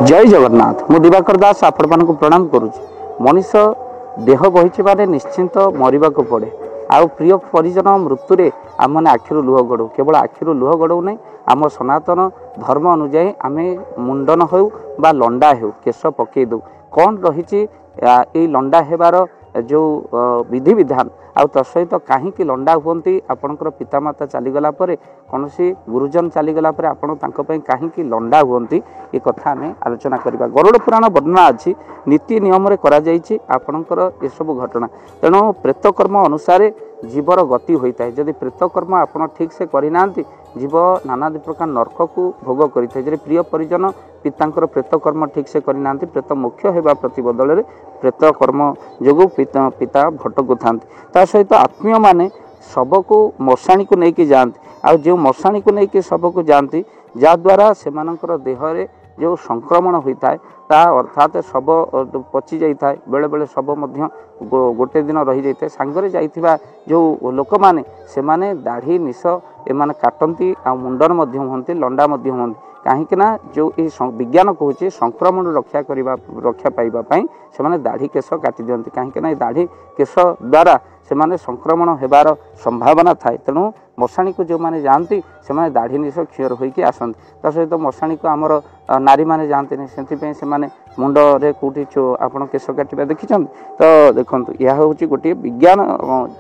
जय जगन्नाथ मु दिवाकर दास आपण प्रणाम करुच्ची। मनीष देह बही माने निश्चिंत मरवा को पड़े। आउ प्रिय परिजन मृत्यु आम मैंने आखिर लुह गड़ू केवल आखिर लुह गड़ू नहीं आम सनातन धर्म अनुजाई आम मुंडन हो बा लंडा हो केश पकई दू कौन रही लंडा हेबार जो विधि विधान आ सहित कहीं लंडा हुंती आपणकर पितामाता चलीगला कौन गुरुजन चलीगला आपण कहीं लंडा हुंती ये कथा आम आलोचना करवा। गरुड़ पुराण वर्णना अच्छी नीति नियम आपणकर ये सब घटना तेणु प्रेतकर्म अनुसार जीवर गति होता है। जदि प्रेतकर्म आप ठीक से करना जीव नाना प्रकार नर्क को भोग करें। जब प्रिय परिजन पितांकर प्रेतकर्म ठीक से करना प्रेत मुख्य होगा प्रति बदल प्रेतकर्म जो पिता भटकु था सहित आत्मीय माने शव को मशाणी को लेकिन जाती आ जो मशाणी को लेकिन शव को जाती जद्वारा से देहरे जो संक्रमण होता है ता अर्थात शव पचि जाए बेले बेले शव गोटे दिन रही जाए सांगरे जाइथिबा जो लोक माने से माने दाढ़ी निश एमाने काटती आ मुंडन होती लंडा होती कहीं जो विज्ञान कहूँ संक्रमण रक्षा पाइबापी से दाढ़ी केश काटी दिखती कहीं दाढ़ी केश द्वारा से संक्रमण होबार संभावना थाए। तेणु मशाणी को जो मैंने जाती से दाढ़ी निश क्षीर होकर आसती ता सहित मशाणी को आमर नारी मैंने जाती से मुंडे कौटी आपड़ केश काटा देखी तो देखु यह हूँ गोटे विज्ञान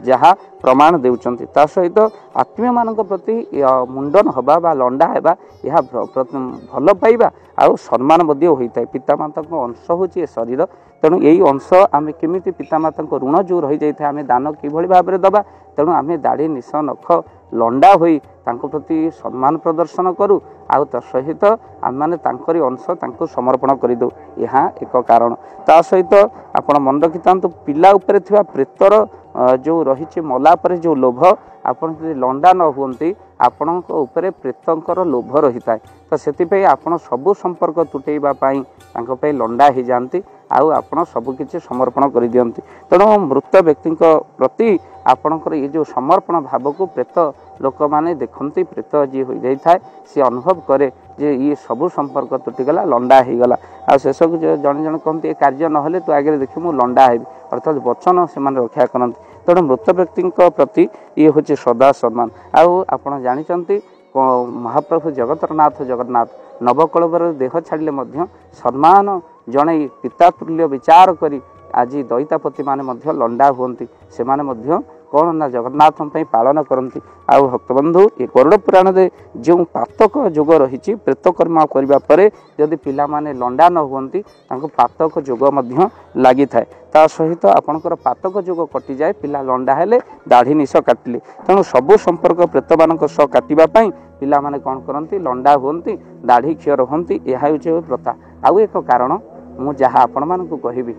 जहाँ प्रमाण देउछंती ता सहित आत्मीय मान प्रति मुंडन हवा बा लंडा हेबा यह भल पाइबा आउ सम्मान होता है। पितामाता अंश हूँ शरीर तेणु यही अंश आम केमी पितामाता ऋण जो रही जाए आम दान कि भाव में दबा तेणु आम दाढ़ी निश नख लंडा हो प्रति सम्मान प्रदर्शन करूँ आउ सहित आम मैंने अंश समर्पण करदे यहाँ एक कारण। ता सहित आप मन रखी था पिला उपरे थिबा प्रेतर जो रही मला पर जो लोभ आपन लंडा न हुंती आपण प्रेतंकर लोभ रही था तो से आप सबू संपर्क तुटेबा लंडा हो जाती आउ आप सबकि समर्पण कर दियंती। तेणु मृत व्यक्ति प्रति आपणकर ये जो समर्पण भाव को प्रेत लोक मैंने देखती प्रेत जी हो जाए सी अनुभव करे जे ये सबू संपर्क तुटीगला लंडा हो गला आ शेष को जन जन कहते ये कार्य ना तू आगे देखी मु लंडा हेबी अर्थात वचन से रक्षा करती। तेणु मृत व्यक्ति प्रति ये हूँ श्रद्धा सम्मान आउ आप जानते महाप्रभु जगतरनाथ जगन्नाथ नवकलवर देह छाड़िले सम्मान जन पिता तुल्य विचार करी आज दैतापति माने लंडा हुंती से कौन ना जगन्नाथ पालन करती। आउ भक्तबंधु ये गरुड़ पुराण में जो पातक जोग रही प्रेतकर्म करने पर जदि पिला माने लंडा न हुंती पातक जोग लगी थाए ता सहित आपणकर पातक जोग कटि जाए पिला लंडा हेले दाढ़ी निश काटिले तेणु सबू संपर्क प्रेत मान काटापी पिला माने कौन करती लंडा हुंती दाढ़ी क्षीर होती यह हूँ प्रथा। आउ एक कारण मु जहाँ आपण मानकु कहबी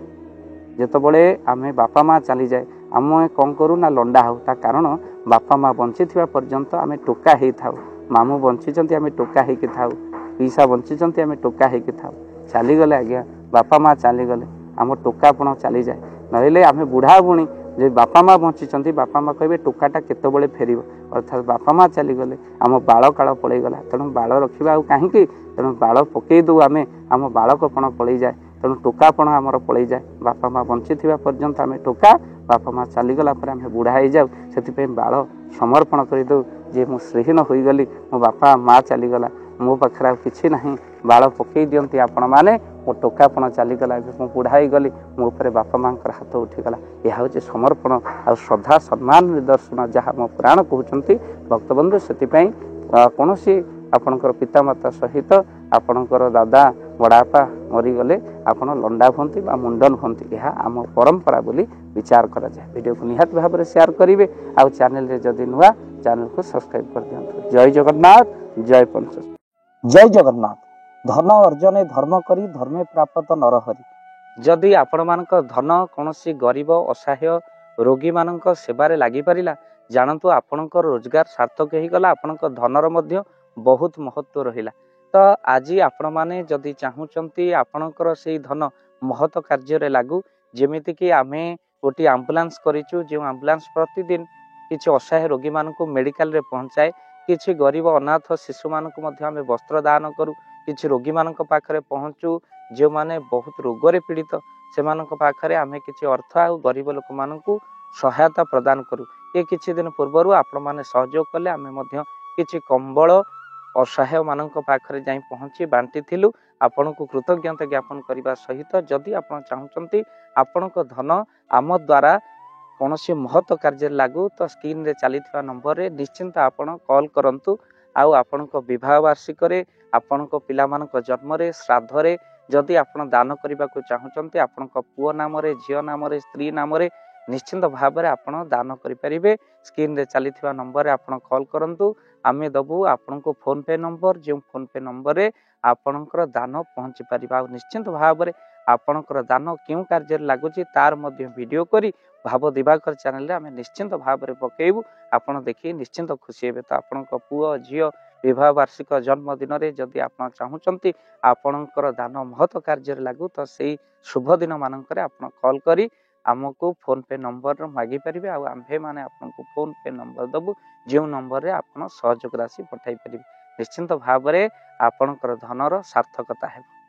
जेतबले आमे बापा माँ चली जाए आम कौन करूँ ना लंडा हो ता कारण बापा माँ बंची पर्यंत आम टोका हो था मामू बंची आम टोका हो था पीसा बंची आम टोका हो था चलीगले आज्ञा बापा माँ चलीगले आम टोकापण चली जाए नहले आम बुढ़ा बुणी जे बापा माँ बंची बापा माँ कहे टोकाटा केतबले फेर अर्थात बापा माँ चलीगले आम बाल काल पलैगला तेणु बाल रखा कहीं तेणु बाल पकई दू आम आम बालकपण पलि जाए तेणु टोकापण आमर पलि जाए बापा माँ बंची पर्यंत आम टोका बापा माँ चलीगला आम बुढ़ा हो जाऊ से बाल समर्पण करदे जे मु श्रीहीन होगली मो बापा माँ चलीगला मो पाखे कि ना बाल पकई दियंती आपण मैंने मो टोकापण चलीगला मु बुढ़ा गली मो उपर बापा माँ हाथ उठीगला यह हूँ समर्पण आ श्रद्धा सम्मान निदर्शन जहाँ मो पुराण कहते भक्तबंधु से कौन आपणकर पितामाता सहित आपणकर दादा बड़ापा मरीगले आपण लंडा हुंती बा मुंडन हुंती यह आम परंपरा बोली विचार करा जाए। वीडियो को निहात भाव में शेयर करेंगे आउ चैनल रे जदि नुआ चैनल को सब्सक्राइब कर दियंतु। जय जगन्नाथ जय पंच जय जगन्नाथ। धन अर्जने धर्म करी धर्मे प्राप्त नरहरि। जदि आपण मानक धन कौनसी गरीब असहाय रोगी मानक सेवारे लागि परिला जानतु आपणकर रोजगार सार्थक हो गला आपणकर धनर मध्य बहुत महत्व रहिला। तो आज आपण माने जदि चाहूचंती आपणकर से धन महत कार्य लागू जेमिति कि आमे गोटे आम्बुलांस करिचु जो आम्बुलांस प्रतिदिन किछि असहाय रोगी मानक मेडिकल रे पहुंचाए किछि गरीब अनाथ शिशु मानक आमे वस्त्र दान करू କିଛି ରୋଗୀମାନଙ୍କ ପାଖରେ ପହଞ୍ଚୁ ଯେଉଁମାନେ ବହୁତ ରୋଗରେ ପୀଡ଼ିତ ସେମାନଙ୍କ ପାଖରେ ଆମେ କିଛି ଅର୍ଥ ଆଉ ଗରିବ ଲୋକମାନଙ୍କୁ ସହାୟତା ପ୍ରଦାନ କରୁ। ଏ କିଛି ଦିନ ପୂର୍ବରୁ ଆପଣମାନେ ସହଯୋଗ କଲେ ଆମେ ମଧ୍ୟ କିଛି କମ୍ବଳ ଅସହାୟମାନଙ୍କ ପାଖରେ ଯାଇ ପହଞ୍ଚି ବାଣ୍ଟିଥିଲୁ। ଆପଣଙ୍କୁ କୃତଜ୍ଞତା ଜ୍ଞାପନ କରିବା ସହିତ ଯଦି ଆପଣ ଚାହୁଁଛନ୍ତି ଆପଣଙ୍କ ଧନ ଆମ ଦ୍ୱାରା କୌଣସି ମହତ କାର୍ଯ୍ୟରେ ଲାଗୁ ତ ସ୍କ୍ରିନରେ ଚାଲିଥିବା ନମ୍ବରରେ ନିଶ୍ଚିନ୍ତ ଆପଣ କଲ୍ କରନ୍ତୁ। ଆଉ ଆପଣଙ୍କ ବିବାହ ବାର୍ଷିକରେ ଆପଣଙ୍କ ପିଲାମାନଙ୍କ ଜନ୍ମରେ ଶ୍ରାଦ୍ଧରେ ଯଦି ଆପଣ ଦାନ କରିବାକୁ ଚାହୁଁଛନ୍ତି ଆପଣଙ୍କ ପୁଅ ନାମରେ ଝିଅ ନାମରେ ସ୍ତ୍ରୀ ନାମରେ ନିଶ୍ଚିନ୍ତ ଭାବରେ ଆପଣ ଦାନ କରିପାରିବେ। ସ୍କ୍ରିନରେ ଚାଲିଥିବା ନମ୍ବରରେ ଆପଣ କଲ୍ କରନ୍ତୁ। ଆମେ ଦେବୁ ଆପଣଙ୍କୁ ଫୋନ୍ ପେ ନମ୍ବର ଯେଉଁ ଫୋନ୍ ପେ ନମ୍ବରରେ ଆପଣଙ୍କର ଦାନ ପହଞ୍ଚି ପାରିବ। ଆଉ ନିଶ୍ଚିନ୍ତ ଭାବରେ ଆପଣଙ୍କର ଦାନ କେଉଁ କାର୍ଯ୍ୟରେ ଲାଗୁଛି ତାର ମଧ୍ୟ ଭିଡ଼ିଓ କରି ଭାବ ଦିବାକର ଚ୍ୟାନେଲରେ ଆମେ ନିଶ୍ଚିନ୍ତ ଭାବରେ ପକାଇବୁ। ଆପଣ ଦେଖି ନିଶ୍ଚିନ୍ତ ଖୁସି ହେବେ। ତ ଆପଣଙ୍କ ପୁଅ ଝିଅ ବିବାହ ବାର୍ଷିକ ଜନ୍ମଦିନରେ ଯଦି ଆପଣ ଚାହୁଁଛନ୍ତି ଆପଣଙ୍କର ଦାନ ମହତ କାର୍ଯ୍ୟରେ ଲାଗୁ ତ ସେଇ ଶୁଭ ଦିନ ମାନଙ୍କରେ ଆପଣ କଲ୍ କରି ଆମକୁ ଫୋନ୍ ପେ ନମ୍ବର ମାଗିପାରିବେ। ଆଉ ଆମ୍ଭେମାନେ ଆପଣଙ୍କୁ ଫୋନ୍ ପେ ନମ୍ବର ଦେବୁ ଯେଉଁ ନମ୍ବରରେ ଆପଣ ସହଯୋଗ ରାଶି ପଠାଇ ପାରିବେ। ନିଶ୍ଚିନ୍ତ ଭାବରେ ଆପଣଙ୍କର ଧନର ସାର୍ଥକତା ହେବ।